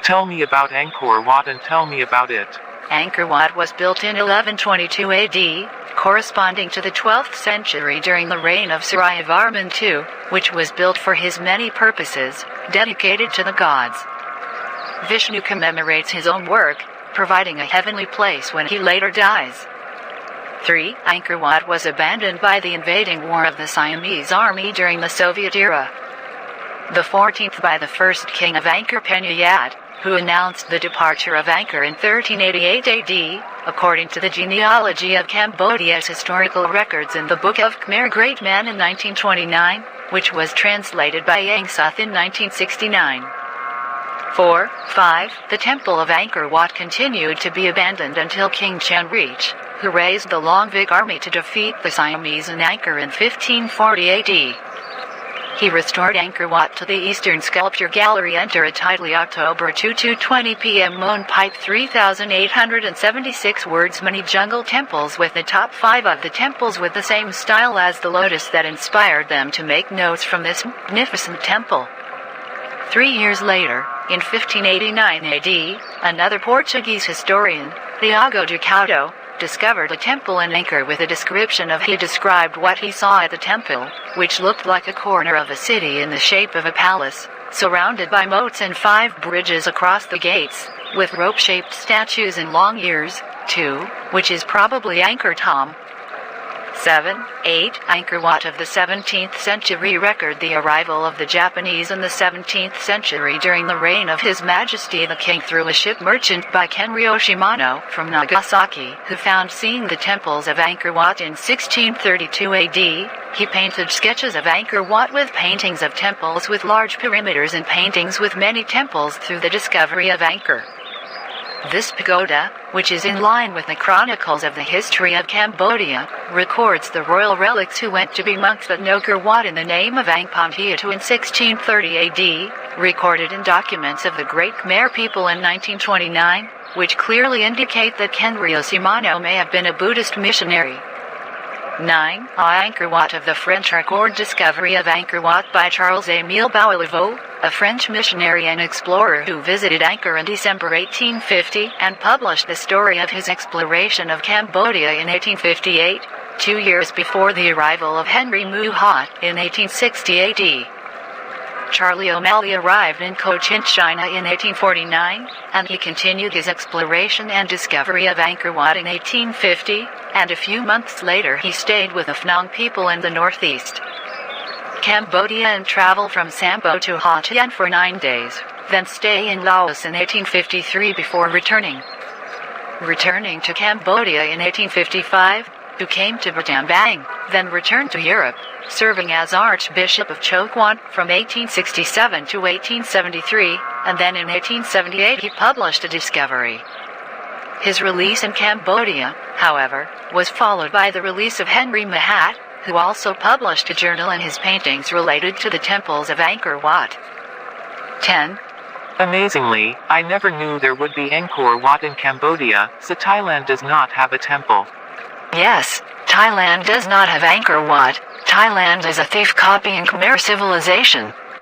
Tell me about Angkor Wat and tell me about it. Angkor Wat was built in 1122 AD, corresponding to the 12th century during the reign of Suryavarman II, which was built for his many purposes, dedicated to the gods. Vishnu commemorates his own work, providing a heavenly place when he later dies. 3. Angkor Wat was abandoned by the invading war of the Siamese army during the Soviet era. The 14th by the first king of Angkor Penyayat, who announced the departure of Angkor in 1388 AD, according to the genealogy of Cambodia's historical records in the Book of Khmer Great Man in 1929, which was translated by Yang Suth in 1969. 4. 5. The temple of Angkor Wat continued to be abandoned until King Chanrich, who raised the Longvik army to defeat the Siamese in Angkor in 1540 AD. He restored Angkor Wat to the Eastern Sculpture Gallery. Enter a tightly October 2:20 p.m. Moon Pipe 3876 words. Many jungle temples, with the top 5 of the temples with the same style as the lotus that inspired them to make notes from this magnificent temple. 3 years later, in 1589 AD, another Portuguese historian, Diogo de Couto, discovered a temple in Angkor with a description of. He described what he saw at the temple, which looked like a corner of a city in the shape of a palace, surrounded by moats and 5 bridges across the gates, with rope-shaped statues and long ears, 2, which is probably Angkor Thom. 7. 8. Angkor Wat of the 17th century record the arrival of the Japanese in the 17th century during the reign of His Majesty the King through a ship merchant by Kenryo Shimano from Nagasaki, who found seeing the temples of Angkor Wat in 1632 AD. He painted sketches of Angkor Wat with paintings of temples with large perimeters and paintings with many temples through the discovery of Angkor. This pagoda, which is in line with the chronicles of the history of Cambodia, records the royal relics who went to be monks at Angkor Wat in the name of Angpamhiatu in 1630 AD, recorded in documents of the Great Khmer people in 1929, which clearly indicate that Kenryo Shimano may have been a Buddhist missionary. 9. Angkor Wat of the French record discovery of Angkor Wat by Charles-Émile Boualeveau, a French missionary and explorer who visited Angkor in December 1850 and published the story of his exploration of Cambodia in 1858, 2 years before the arrival of Henry Muhat in 1860 AD. Charlie O'Malley arrived in Cochin, China in 1849, and he continued his exploration and discovery of Angkor Wat in 1850, and a few months later he stayed with the Phnom people in the northeast Cambodia and travel from Sampo to Ha Tien for 9 days, then stay in Laos in 1853 before returning to Cambodia in 1855, who came to Batam Bang, then returned to Europe, serving as Archbishop of Chokwon from 1867 to 1873, and then in 1878 he published a discovery. His release in Cambodia, however, was followed by the release of Henry Muhat, who also published a journal and his paintings related to the temples of Angkor Wat. 10. Amazingly, I never knew there would be Angkor Wat in Cambodia, so Thailand does not have a temple. Yes, Thailand does not have Angkor Wat. Thailand is a thief copying Khmer civilization.